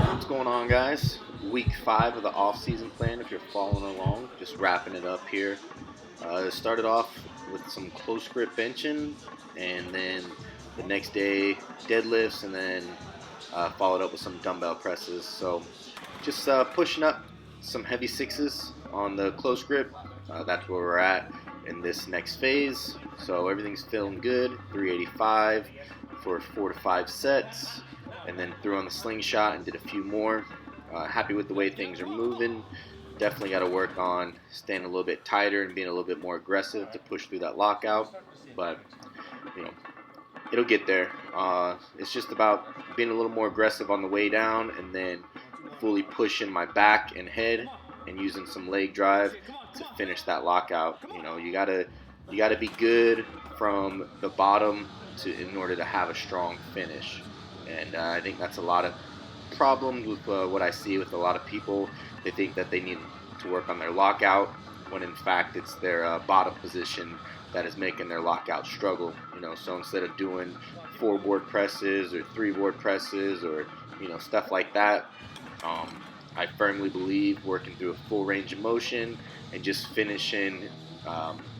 What's going on, guys? Week 5 of the off-season plan, if you're following along, just wrapping it up here. Started off with some close grip benching, and then the next day deadlifts, and then followed up with some dumbbell presses. So just pushing up some heavy sixes on the close grip. That's where we're at in this next phase. So everything's feeling good. 385 for 4 to 5 sets, and then threw on the slingshot and did a few more. Happy with the way things are moving. Definitely got to work on staying a little bit tighter and being a little bit more aggressive to push through that lockout, but it'll get there. It's just about being a little more aggressive on the way down, and then fully pushing my back and head and using some leg drive to finish that lockout. You gotta be good from the bottom in order to have a strong finish, and I think that's a lot of problems with what I see with a lot of people. They think that they need to work on their lockout, when in fact it's their bottom position that is making their lockout struggle. So instead of doing 4 board presses or 3 board presses or stuff like that, I firmly believe working through a full range of motion and just finishing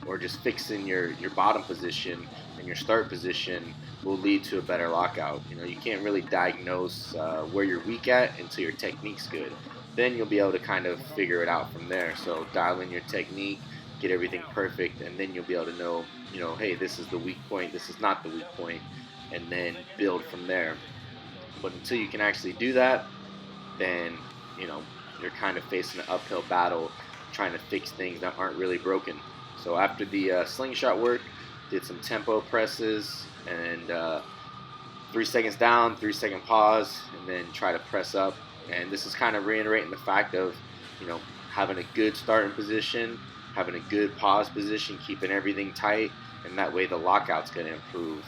or just fixing your bottom position and your start position will lead to a better lockout. You can't really diagnose where you're weak at until your technique's good. Then you'll be able to kind of figure it out from there. So dial in your technique, get everything perfect, and then you'll be able to know, hey, this is the weak point, this is not the weak point, and then build from there. But until you can actually do that, then you're kind of facing an uphill battle trying to fix things that aren't really broken. So after the slingshot work, did some tempo presses, and 3 seconds down, 3 second pause, and then try to press up. And this is kind of reiterating the fact of having a good starting position, having a good pause position, keeping everything tight, and that way the lockout's going to improve.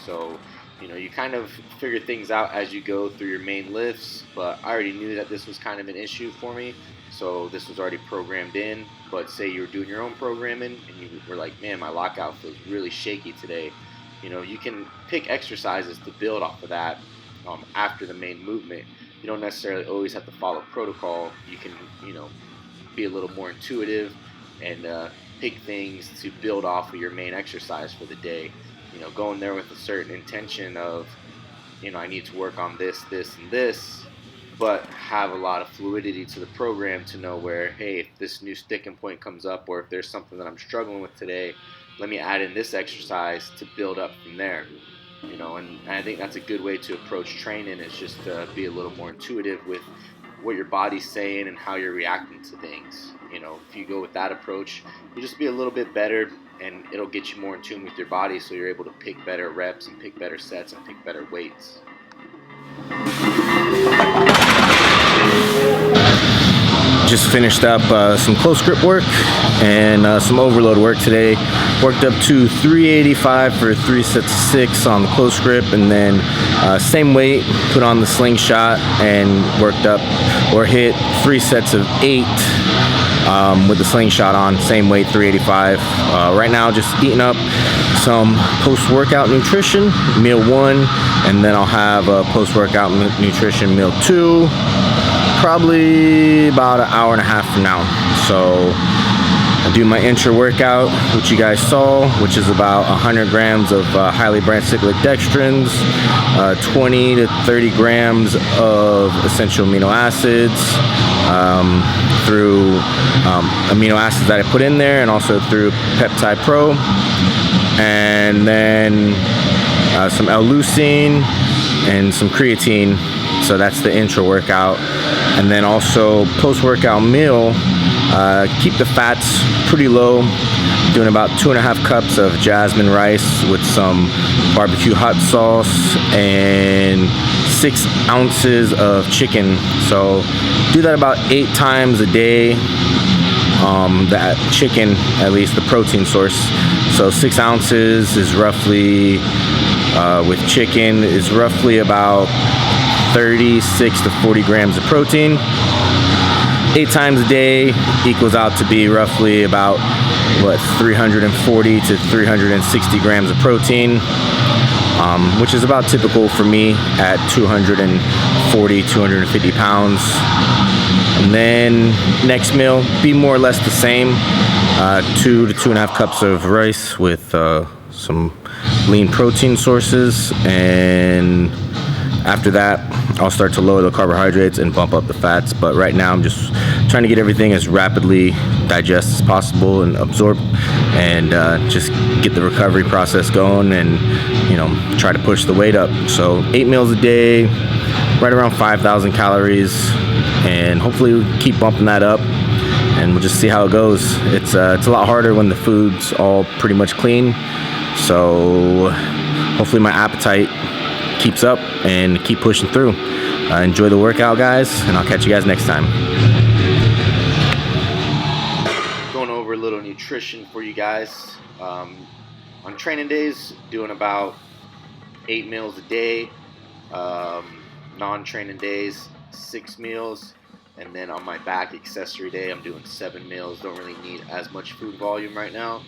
So you kind of figure things out as you go through your main lifts, but I already knew that this was kind of an issue for me, so this was already programmed in. But say you were doing your own programming and you were like, man, my lockout feels really shaky today, you can pick exercises to build off of that after the main movement. You don't necessarily always have to follow protocol. You can be a little more intuitive and pick things to build off of your main exercise for the day. Going there with a certain intention of, I need to work on this, this, and this, but have a lot of fluidity to the program to know where, hey, if this new sticking point comes up, or if there's something that I'm struggling with today, let me add in this exercise to build up from there. And I think that's a good way to approach training, is just to be a little more intuitive with what your body's saying and how you're reacting to things. If you go with that approach, you just be a little bit better, and it'll get you more in tune with your body, so you're able to pick better reps and pick better sets and pick better weights. Just finished up some close grip work and some overload work today. Worked up to 385 for 3 sets of 6 on the close grip, and then same weight, put on the slingshot and worked up or hit 3 sets of 8 with the slingshot on, same weight, 385. Right now just eating up some post-workout nutrition, meal 1, and then I'll have a post-workout nutrition meal 2, probably about an hour and a half from now. So I do my intra workout, which you guys saw, which is about 100 grams of highly branched cyclic dextrins, 20 to 30 grams of essential amino acids, through amino acids that I put in there, and also through Peptide Pro, and then some L-leucine and some creatine. So that's the intra workout. And then also post-workout meal, keep the fats pretty low, doing about 2.5 cups of jasmine rice with some barbecue hot sauce and 6 ounces of chicken. So do that about 8 times a day. That chicken, at least the protein source. So 6 ounces is roughly, with chicken, is roughly about 36 to 40 grams of protein. 8 times a day equals out to be roughly about 340 to 360 grams of protein. which is about typical for me at 240, 250 pounds. And then next meal, be more or less the same, 2 to 2.5 cups of rice with some lean protein sources, and after that I'll start to lower the carbohydrates and bump up the fats. But right now I'm just trying to get everything as rapidly digest as possible and absorb, and just get the recovery process going, and try to push the weight up. So 8 meals a day, right around 5,000 calories, and hopefully we keep bumping that up, and we'll just see how it goes. It's a lot harder when the food's all pretty much clean, so hopefully my appetite keeps up and keep pushing through. Enjoy the workout, guys, and I'll catch you guys next time. Going over a little nutrition for you guys. On training days, doing about 8 meals a day. Non-training days, 6 meals. And then on my back accessory day, I'm doing 7 meals. Don't really need as much food volume right now.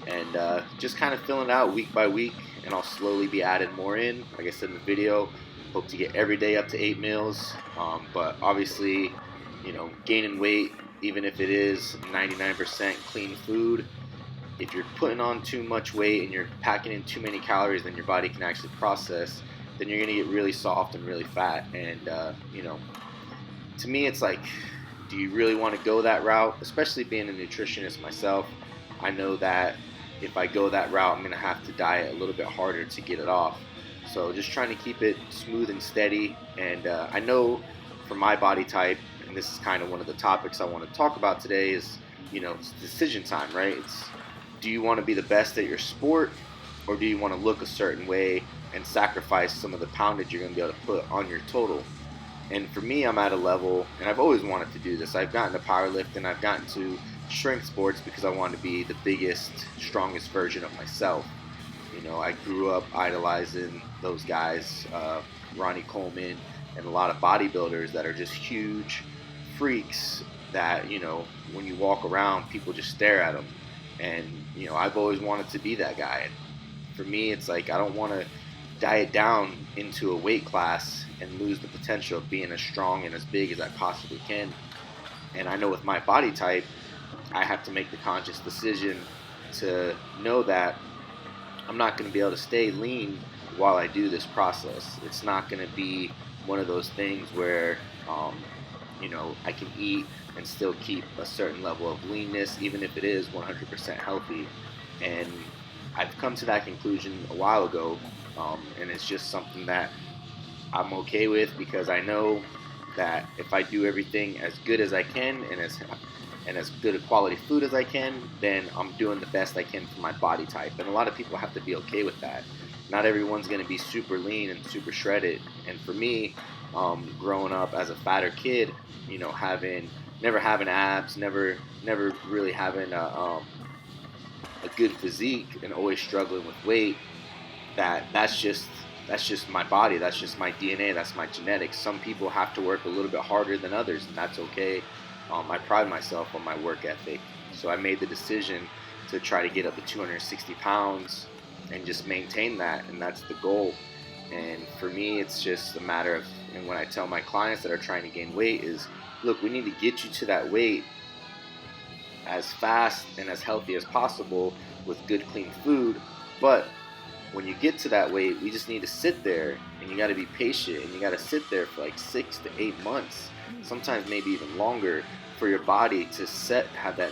And just kind of filling it out week by week, and I'll slowly be adding more in. Like I said in the video, hope to get every day up to 8 meals. But obviously, gaining weight, even if it is 99% clean food, if you're putting on too much weight and you're packing in too many calories than your body can actually process, then you're going to get really soft and really fat. And, to me, it's like, do you really want to go that route? Especially being a nutritionist myself, I know that if I go that route, I'm going to have to diet a little bit harder to get it off. So just trying to keep it smooth and steady. And I know for my body type, and this is kind of one of the topics I want to talk about today, is, it's decision time, right? It's, do you want to be the best at your sport, or do you want to look a certain way and sacrifice some of the poundage you're going to be able to put on your total? And for me, I'm at a level, and I've always wanted to do this. I've gotten to powerlifting, I've gotten to strength sports because I wanted to be the biggest, strongest version of myself. I grew up idolizing those guys, Ronnie Coleman, and a lot of bodybuilders that are just huge freaks that, when you walk around, people just stare at them. And, I've always wanted to be that guy. And for me, it's like I don't want to diet down into a weight class and lose the potential of being as strong and as big as I possibly can. And I know with my body type, I have to make the conscious decision to know that I'm not going to be able to stay lean while I do this process. It's not going to be one of those things where, I can eat and still keep a certain level of leanness, even if it is 100% healthy. And I've come to that conclusion a while ago, and it's just something that I'm okay with, because I know that if I do everything as good as I can and as good a quality food as I can, then I'm doing the best I can for my body type. And a lot of people have to be okay with that. Not everyone's going to be super lean and super shredded. And for me, growing up as a fatter kid, never having abs, never really having a good physique, and always struggling with weight, that's just my body, that's just my DNA, that's my genetics. Some people have to work a little bit harder than others, and that's okay. I pride myself on my work ethic, so I made the decision to try to get up to 260 pounds and just maintain that, and that's the goal. And for me, it's just a matter of, and when I tell my clients that are trying to gain weight is, look, we need to get you to that weight as fast and as healthy as possible with good, clean food. But when you get to that weight, we just need to sit there, and you got to be patient, and you got to sit there for like 6 to 8 months, sometimes maybe even longer, for your body to have that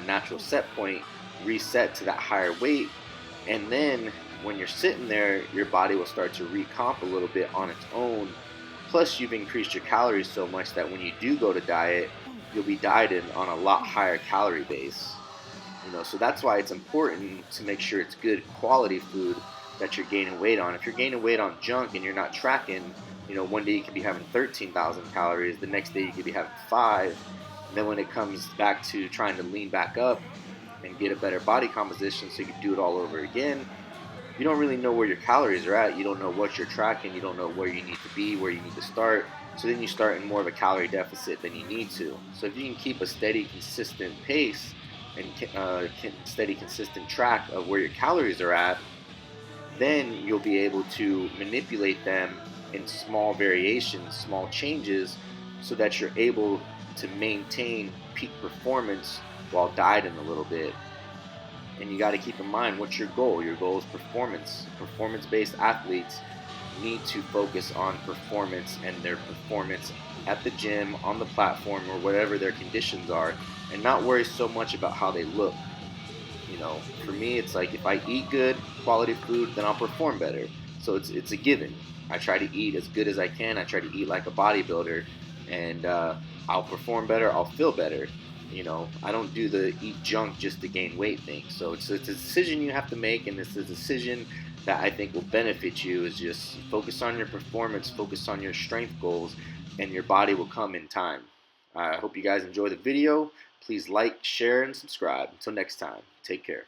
natural set point, reset to that higher weight. And then when you're sitting there, your body will start to recomp a little bit on its own. Plus, you've increased your calories so much that when you do go to diet, you'll be dieted on a lot higher calorie base. So that's why it's important to make sure it's good quality food that you're gaining weight on. If you're gaining weight on junk and you're not tracking, one day you could be having 13,000 calories, the next day you could be having 5. And then when it comes back to trying to lean back up and get a better body composition so you can do it all over again, you don't really know where your calories are at. You don't know what you're tracking. You don't know where you need to be, where you need to start. So then you start in more of a calorie deficit than you need to. So if you can keep a steady, consistent pace and steady, consistent track of where your calories are at, then you'll be able to manipulate them in small variations, small changes, so that you're able to maintain peak performance while dieting a little bit. And you got to keep in mind, what's your goal? Your goal is performance. Performance-based athletes need to focus on performance and their performance at the gym, on the platform, or whatever their conditions are, and not worry so much about how they look. You know, for me, it's like if I eat good, quality food, then I'll perform better. So it's a given. I try to eat as good as I can. I try to eat like a bodybuilder, and I'll perform better. I'll feel better. You know, I don't do the eat junk just to gain weight thing. So it's a decision you have to make, and it's a decision that I think will benefit you. Is just focus on your performance, focus on your strength goals, and your body will come in time. I hope you guys enjoy the video. Please like, share, and subscribe. Until next time, take care.